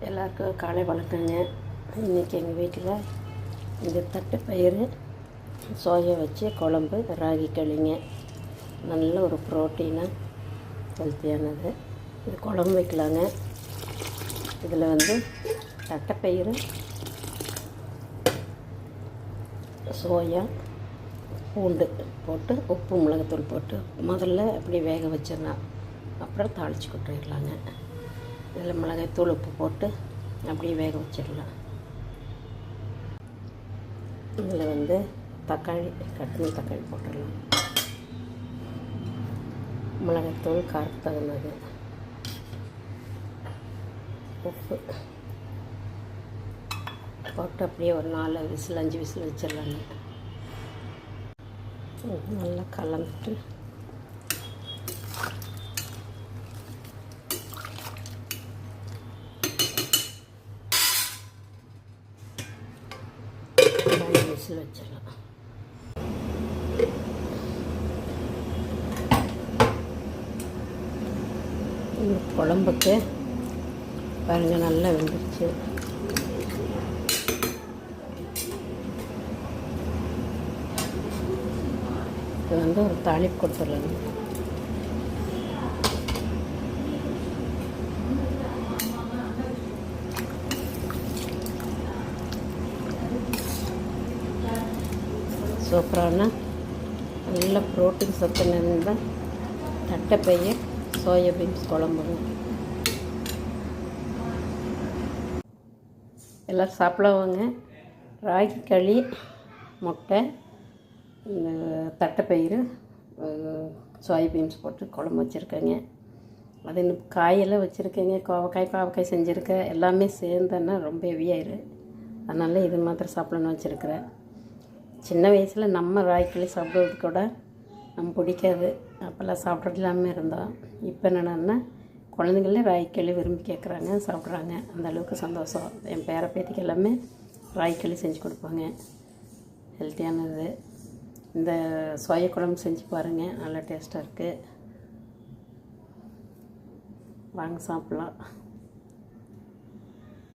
எல்லாருக்கும் காலை வணக்கங்க. இன்றைக்கி எங்கள் வீட்டில் இந்த தட்டைப்பயிறு சோயா வச்சு குழம்பு, ராகி களிங்க. நல்ல ஒரு ப்ரோட்டீனாக ஹெல்த்தியானது. இது குழம்பு வைக்கலாங்க. இதில் தட்டைப்பயிறு, சோயா, பூண்டு போட்டு உப்பு மிளகாத்தூள் போட்டு முதல்ல அப்படியே வேக வச்சிடலாம். அப்புறம் தாளித்து கொட்டிடலாங்க. இதில் மிளகாய்த்தூள் உப்பு போட்டு அப்படியே வேக வச்சிடலாம். இதில் தக்காளி, கட்டின தக்காளி போட்டுடலாம். மிளகாய்த்தூள் காரத்துக்கு தகுந்தது, உப்பு போட்டு அப்படியே ஒரு 4 விசில் 5 விசில் வச்சிடலாங்க. நல்லா கலந்துட்டு விசில் வச்சிடலாம். இந்த குழம்புக்கு பாருங்கள், நல்லா வெந்துருச்சு. இது ஒரு தாளிப்பு கொடுத்துடலாங்க. சூப்பரான நல்ல ப்ரோட்டீன் சத்து நிறைந்த தட்டைப்பயிறு சோயாபீன்ஸ் குழம்புங்க. எல்லோரும் சாப்பிடுவாங்க. ராகி களி, முட்டை, இந்த தட்டைப்பயிறு, சோயாபீன்ஸ் போட்டு குழம்பு வச்சுருக்கேங்க. அது இன்னும் காயெல்லாம் வச்சுருக்கேங்க. பாவக்காய் செஞ்சுருக்கேன். எல்லாமே சேர்ந்தேன்னா ரொம்ப ஹெவியாயிரு. அதனால் இது மாத்திரம் சாப்பிடணும்னு வச்சுருக்கிறேன். சின்ன வயசில் நம்ம ராகிக்களி சாப்பிட்றது கூட நம்ம பிடிக்காது. அப்போல்லாம் சாப்பிட்றது இல்லாமல் இருந்தோம். இப்போ என்னென்னா குழந்தைங்களே ராகிக்களி விரும்பி கேட்குறாங்க, சாப்பிட்றாங்க. அந்த அளவுக்கு சந்தோஷம். என் பேர பேத்திக்கு எல்லாமே ராகிக்களி செஞ்சு கொடுப்பாங்க. ஹெல்த்தியானது. இந்த சோயா குழம்பு செஞ்சு பாருங்கள், நல்லா டேஸ்ட்டாக இருக்குது. வாங்க சாப்பிட்லாம்.